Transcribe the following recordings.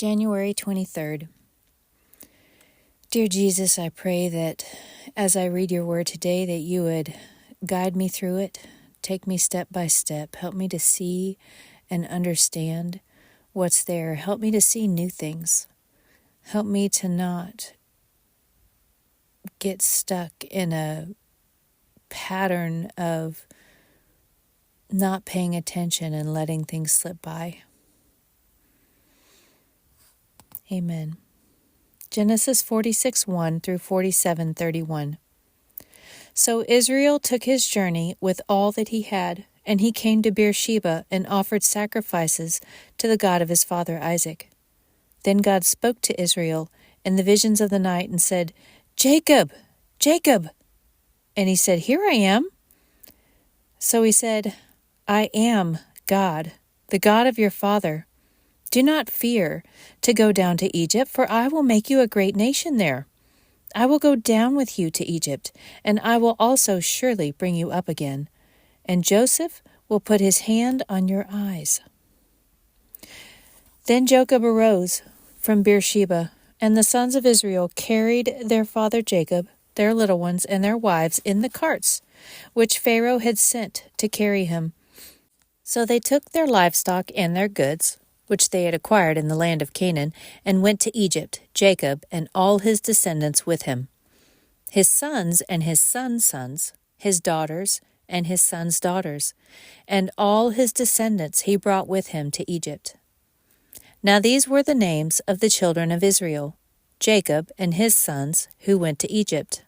January 23rd. Dear Jesus, I pray that as I read your word today, that you would guide me through it, take me step by step, help me to see and understand what's there, help me to see new things, help me to not get stuck in a pattern of not paying attention and letting things slip by. Amen. Genesis 46:1 through 47:31. So Israel took his journey with all that he had, and he came to Beersheba and offered sacrifices to the God of his father Isaac. Then God spoke to Israel in the visions of the night and said, "Jacob, Jacob." And he said, "Here I am." So he said, "I am God, the God of your father. Do not fear to go down to Egypt, for I will make you a great nation there. I will go down with you to Egypt, and I will also surely bring you up again. And Joseph will put his hand on your eyes." Then Jacob arose from Beersheba, and the sons of Israel carried their father Jacob, their little ones, and their wives in the carts, which Pharaoh had sent to carry him. So they took their livestock and their goods, which they had acquired in the land of Canaan, and went to Egypt, Jacob and all his descendants with him, his sons and his sons' sons, his daughters and his sons' daughters, and all his descendants he brought with him to Egypt. Now these were the names of the children of Israel, Jacob and his sons who went to Egypt.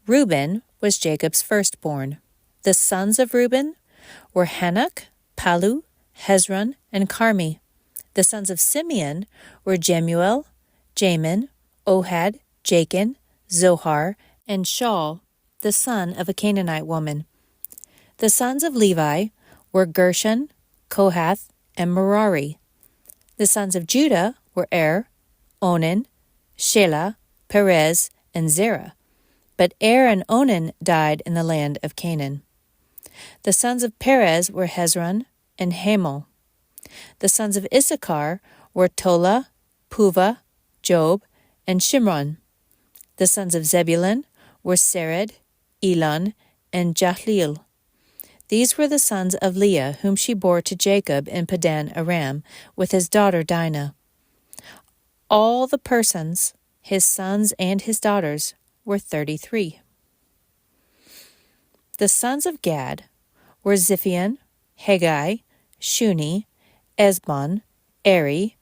Reuben was Jacob's firstborn. The sons of Reuben were Hanok, Palu, Hezron, and Carmi. The sons of Simeon were Jemuel, Jamin, Ohad, Jachin, Zohar, and Shaul, the son of a Canaanite woman. The sons of Levi were Gershon, Kohath, and Merari. The sons of Judah were Onan, Shelah, Perez, and Zerah. But and Onan died in the land of Canaan. The sons of Perez were Hezron and Hamel. The sons of Issachar were Tola, Puvah, Job, and Shimron. The sons of Zebulun were Sered, Elon, and Jahleel. These were the sons of Leah, whom she bore to Jacob in Padan Aram, with his daughter Dinah. All the persons, his sons and his daughters, were 33. The sons of Gad were Ziphion, Haggai, Shuni, Esbon, Eri,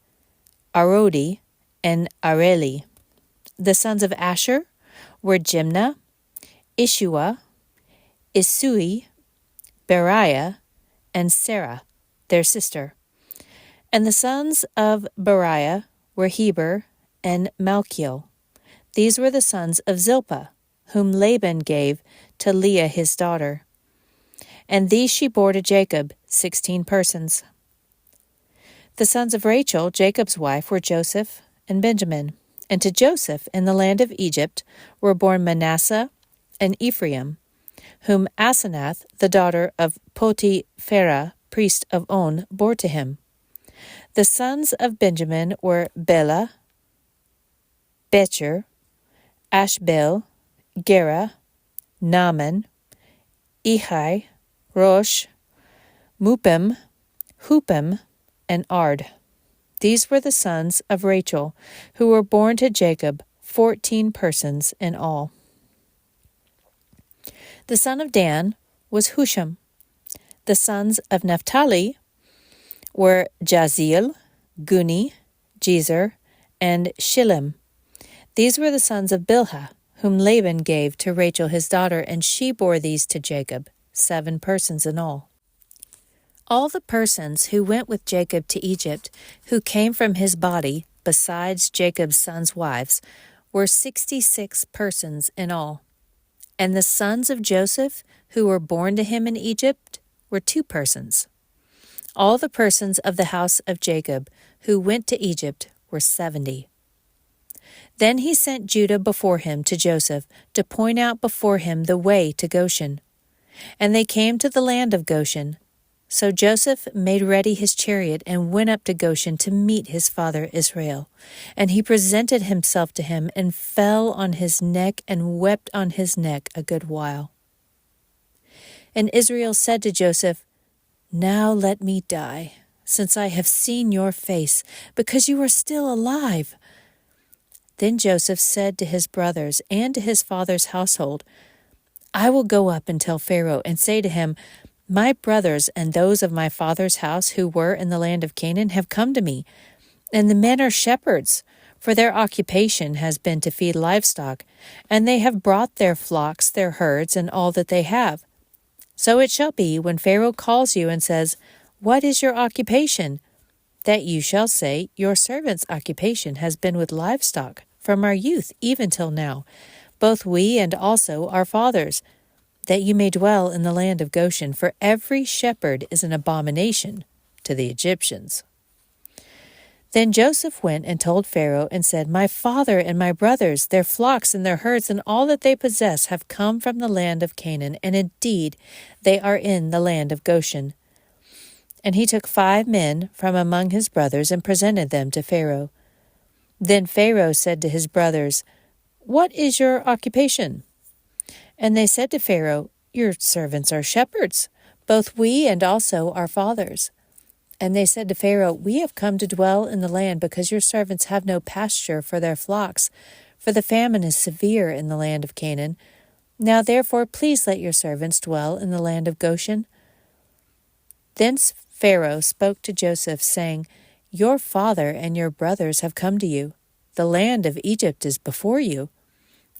Arodi, and Areli. The sons of Asher were Jimnah, Ishua, Isui, Beriah, and Sarah, their sister. And the sons of Beriah were Heber and Malchiel. These were the sons of Zilpah, whom Laban gave to Leah his daughter. And these she bore to Jacob, 16 persons. The sons of Rachel, Jacob's wife, were Joseph and Benjamin. And to Joseph in the land of Egypt were born Manasseh and Ephraim, whom Asenath, the daughter of Potipherah, priest of On, bore to him. The sons of Benjamin were Bela, Becher, Ashbel, Gera, Naaman, Ehi, Rosh, Mupim, Hupim, and Ard. These were the sons of Rachel, who were born to Jacob, 14 persons in all. The son of Dan was Husham. The sons of Naphtali were Jaziel, Guni, Jezer, and Shillem. These were the sons of Bilhah, whom Laban gave to Rachel his daughter, and she bore these to Jacob, 7 persons in all. All the persons who went with Jacob to Egypt, who came from his body, besides Jacob's sons' wives, were 66 persons in all. And the sons of Joseph, who were born to him in Egypt, were 2 persons. All the persons of the house of Jacob, who went to Egypt, were 70. Then he sent Judah before him to Joseph, to point out before him the way to Goshen. And they came to the land of Goshen. So Joseph made ready his chariot and went up to Goshen to meet his father Israel. And he presented himself to him and fell on his neck and wept on his neck a good while. And Israel said to Joseph, "Now let me die, since I have seen your face, because you are still alive." Then Joseph said to his brothers and to his father's household, "I will go up and tell Pharaoh and say to him, 'My brothers and those of my father's house who were in the land of Canaan have come to me, and the men are shepherds, for their occupation has been to feed livestock, and they have brought their flocks, their herds, and all that they have.' So it shall be, when Pharaoh calls you and says, 'What is your occupation?' that you shall say, 'Your servant's occupation has been with livestock from our youth even till now, both we and also our fathers, that you may dwell in the land of Goshen, for every shepherd is an abomination to the Egyptians." Then Joseph went and told Pharaoh and said, "My father and my brothers, their flocks and their herds and all that they possess have come from the land of Canaan, and indeed they are in the land of Goshen." And he took 5 men from among his brothers and presented them to Pharaoh. Then Pharaoh said to his brothers, "What is your occupation?" And they said to Pharaoh, "Your servants are shepherds, both we and also our fathers." And they said to Pharaoh, "We have come to dwell in the land because your servants have no pasture for their flocks, for the famine is severe in the land of Canaan. Now therefore please let your servants dwell in the land of Goshen." Then Pharaoh spoke to Joseph, saying, "Your father and your brothers have come to you. The land of Egypt is before you.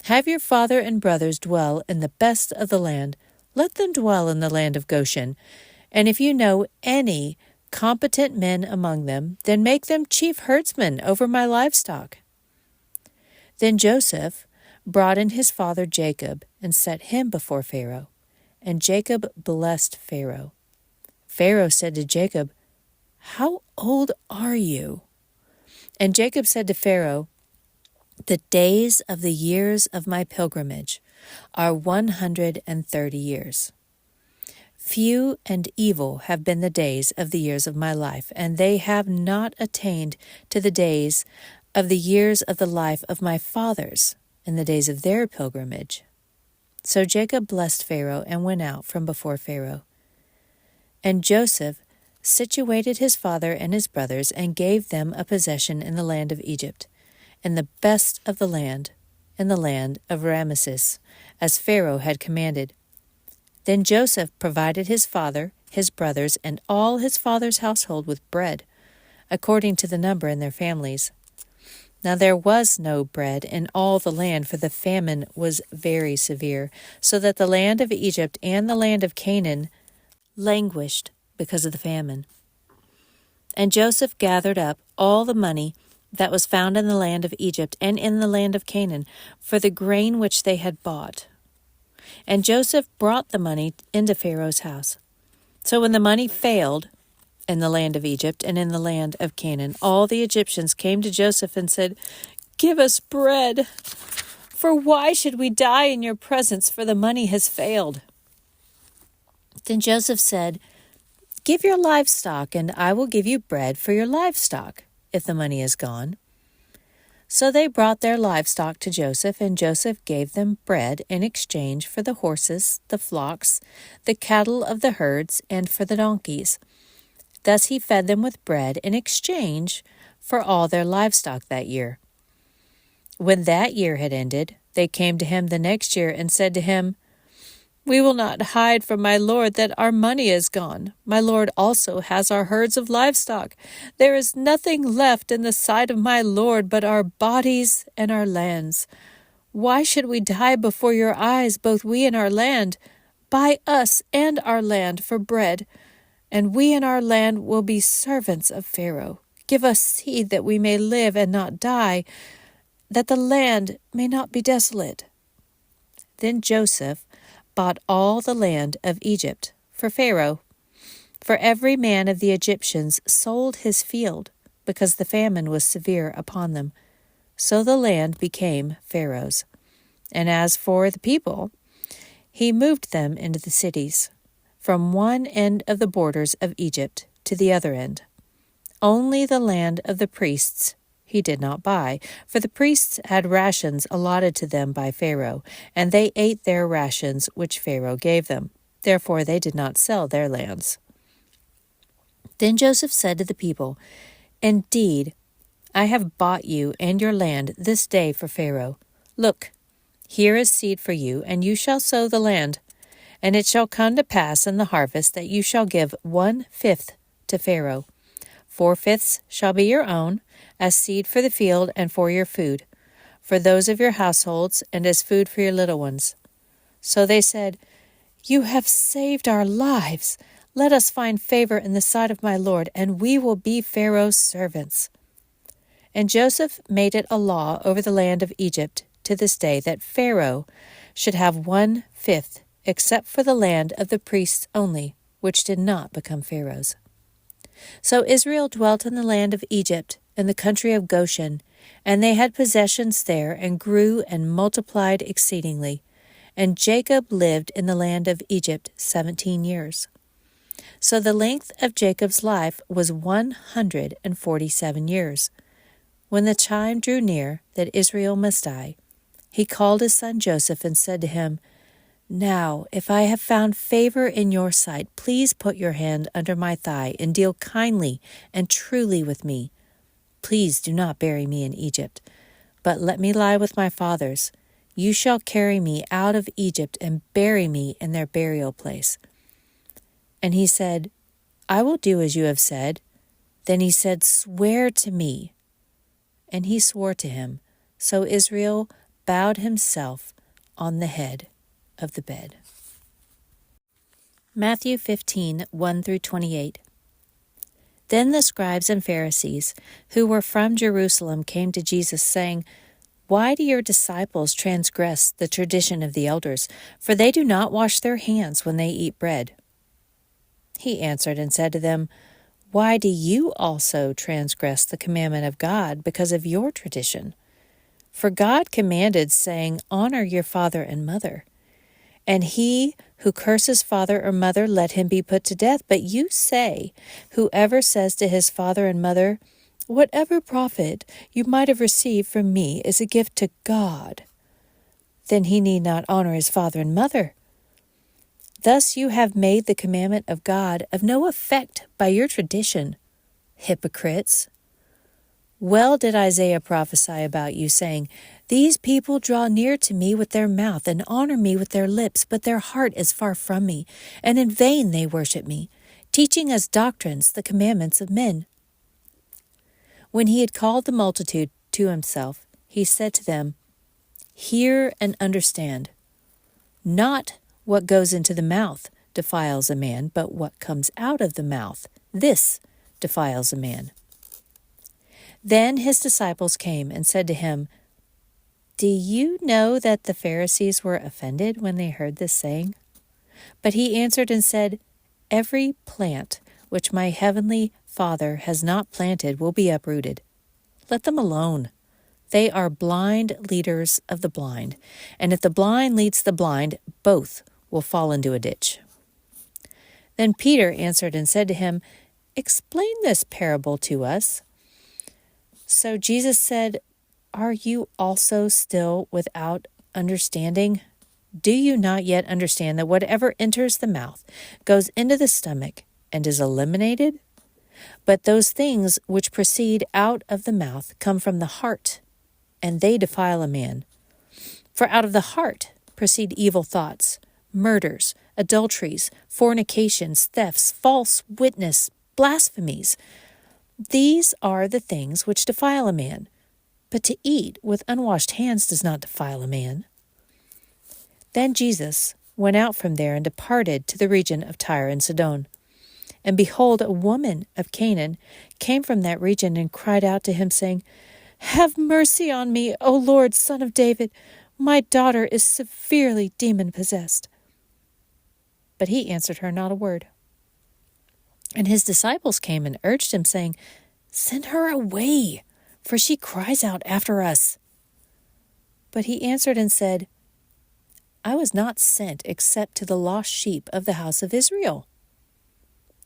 Have your father and brothers dwell in the best of the land. Let them dwell in the land of Goshen. And if you know any competent men among them, then make them chief herdsmen over my livestock." Then Joseph brought in his father Jacob and set him before Pharaoh. And Jacob blessed Pharaoh. Pharaoh said to Jacob, "How old are you?" And Jacob said to Pharaoh, "The days of the years of my pilgrimage are 130 years. Few and evil have been the days of the years of my life, and they have not attained to the days of the years of the life of my fathers in the days of their pilgrimage." So Jacob blessed Pharaoh and went out from before Pharaoh. And Joseph situated his father and his brothers and gave them a possession in the land of Egypt, in the best of the land, in the land of Ramesses, as Pharaoh had commanded. Then Joseph provided his father, his brothers, and all his father's household with bread, according to the number in their families. Now there was no bread in all the land, for the famine was very severe, so that the land of Egypt and the land of Canaan languished because of the famine. And Joseph gathered up all the money that was found in the land of Egypt and in the land of Canaan for the grain which they had bought. And Joseph brought the money into Pharaoh's house. So when the money failed in the land of Egypt and in the land of Canaan, all the Egyptians came to Joseph and said, "Give us bread, for why should we die in your presence, for the money has failed?" Then Joseph said, "Give your livestock, and I will give you bread for your livestock, if the money is gone." So they brought their livestock to Joseph, and Joseph gave them bread in exchange for the horses, the flocks, the cattle of the herds, and for the donkeys. Thus he fed them with bread in exchange for all their livestock that year. When that year had ended, they came to him the next year and said to him, "We will not hide from my lord that our money is gone. My lord also has our herds of livestock. There is nothing left in the sight of my lord but our bodies and our lands. Why should we die before your eyes, both we and our land? Buy us and our land for bread, and we and our land will be servants of Pharaoh. Give us seed that we may live and not die, that the land may not be desolate." Then Joseph bought all the land of Egypt for Pharaoh. For every man of the Egyptians sold his field, because the famine was severe upon them. So the land became Pharaoh's. And as for the people, he moved them into the cities. from one end of the borders of Egypt to the other end. Only the land of the priests he did not buy, for the priests had rations allotted to them by Pharaoh, and they ate their rations which Pharaoh gave them. Therefore they did not sell their lands. Then Joseph said to the people, "Indeed, I have bought you and your land this day for Pharaoh. Look, here is seed for you, and you shall sow the land. And it shall come to pass in the harvest that you shall give 1/5 to Pharaoh. 4/5 shall be your own, as seed for the field and for your food, for those of your households, and as food for your little ones." So they said, "You have saved our lives. Let us find favor in the sight of my Lord, and we will be Pharaoh's servants." And Joseph made it a law over the land of Egypt to this day that Pharaoh should have 1/5, except for the land of the priests only, which did not become Pharaoh's. So Israel dwelt in the land of Egypt, in the country of Goshen, and they had possessions there, and grew and multiplied exceedingly. And Jacob lived in the land of Egypt 17 years. So the length of Jacob's life was 147 years. When the time drew near that Israel must die, he called his son Joseph and said to him, "Now, if I have found favor in your sight, please put your hand under my thigh and deal kindly and truly with me. Please do not bury me in Egypt, but let me lie with my fathers. You shall carry me out of Egypt and bury me in their burial place." And he said, "I will do as you have said." Then he said, "Swear to me." And he swore to him. So Israel bowed himself on the head of the bed. Matthew 15, 1-28. Then the scribes and Pharisees, who were from Jerusalem, came to Jesus, saying, "Why do your disciples transgress the tradition of the elders? For they do not wash their hands when they eat bread." He answered and said to them, "Why do you also transgress the commandment of God because of your tradition? For God commanded, saying, 'Honor your father and mother.' And he who curses father or mother, let him be put to death. But you say, whoever says to his father and mother, 'Whatever profit you might have received from me is a gift to God,' then he need not honor his father and mother. Thus you have made the commandment of God of no effect by your tradition, hypocrites. Well did Isaiah prophesy about you, saying, 'These people draw near to me with their mouth and honor me with their lips, but their heart is far from me, and in vain they worship me, teaching as doctrines the commandments of men.' When he had called the multitude to himself, he said to them, 'Hear and understand. Not what goes into the mouth defiles a man, but what comes out of the mouth, this defiles a man.' Then his disciples came and said to him, 'Do you know that the Pharisees were offended when they heard this saying?' But he answered and said, 'Every plant which my heavenly Father has not planted will be uprooted. Let them alone. They are blind leaders of the blind, and if the blind leads the blind, both will fall into a ditch.' Then Peter answered and said to him, 'Explain this parable to us.' So Jesus said, 'Are you also still without understanding? Do you not yet understand that whatever enters the mouth goes into the stomach and is eliminated? But those things which proceed out of the mouth come from the heart, and they defile a man. For out of the heart proceed evil thoughts, murders, adulteries, fornications, thefts, false witness, blasphemies. These are the things which defile a man. But to eat with unwashed hands does not defile a man." Then Jesus went out from there and departed to the region of Tyre and Sidon. And behold, a woman of Canaan came from that region and cried out to him, saying, "Have mercy on me, O Lord, Son of David. My daughter is severely demon-possessed." But he answered her not a word. And his disciples came and urged him, saying, "Send her away, for she cries out after us." But he answered and said, I was not sent except to the lost sheep of the house of Israel."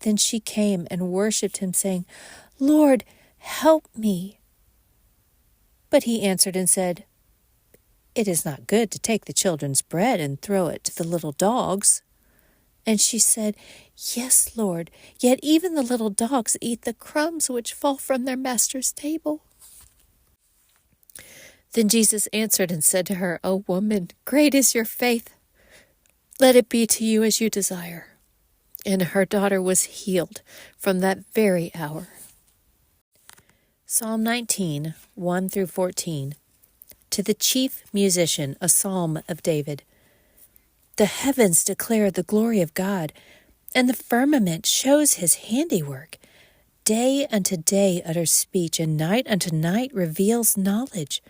Then she came and worshipped him, saying, "Lord, help me." But he answered and said, "It is not good to take the children's bread and throw it to the little dogs." And she said, "Yes, Lord, yet even the little dogs eat the crumbs which fall from their master's table." Then Jesus answered and said to her, "O woman, great is your faith. Let it be to you as you desire." And her daughter was healed from that very hour. Psalm 19, 1 through 14. To the chief musician, a psalm of David. The heavens declare the glory of God, and the firmament shows his handiwork. Day unto day utters speech, and night unto night reveals knowledge.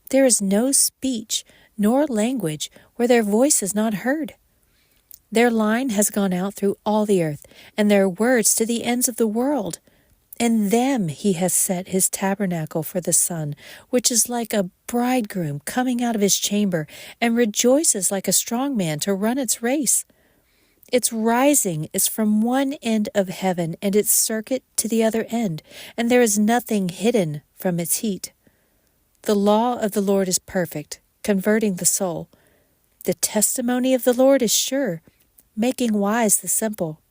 There is no speech nor language where their voice is not heard. Their line has gone out through all the earth, and their words to the ends of the world. In them he has set his tabernacle for the sun, which is like a bridegroom coming out of his chamber, and rejoices like a strong man to run its race. Its rising is from one end of heaven, and its circuit to the other end, and there is nothing hidden from its heat. The law of the Lord is perfect, converting the soul. The testimony of the Lord is sure, making wise the simple.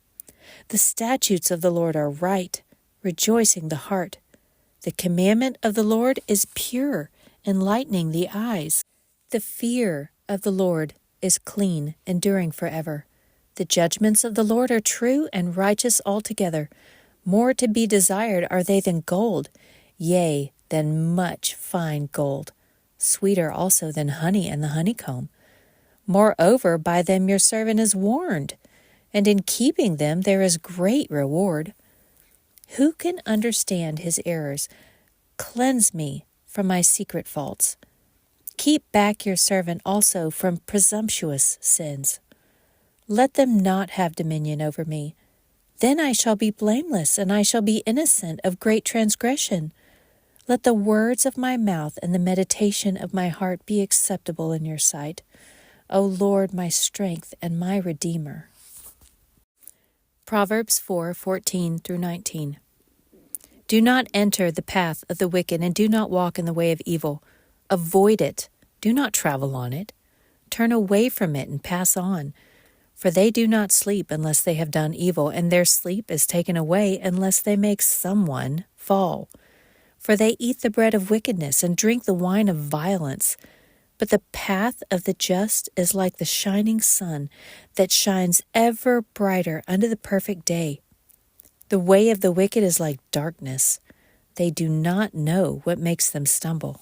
The statutes of the Lord are right, rejoicing the heart. The commandment of the Lord is pure, enlightening the eyes. The fear of the Lord is clean, enduring forever. The judgments of the Lord are true and righteous altogether. More to be desired are they than gold, yea, than much fine gold, sweeter also than honey and the honeycomb. Moreover, by them your servant is warned, and in keeping them there is great reward. Who can understand his errors? Cleanse me from my secret faults. Keep back your servant also from presumptuous sins. Let them not have dominion over me. Then I shall be blameless, and I shall be innocent of great transgression. Let the words of my mouth and the meditation of my heart be acceptable in your sight, O Lord, my strength and my Redeemer. Proverbs 4:14 through 19. Do not enter the path of the wicked, and do not walk in the way of evil. Avoid it. Do not travel on it. Turn away from it and pass on. For they do not sleep unless they have done evil, and their sleep is taken away unless they make someone fall. For they eat the bread of wickedness and drink the wine of violence. But the path of the just is like the shining sun that shines ever brighter unto the perfect day. The way of the wicked is like darkness. They do not know what makes them stumble.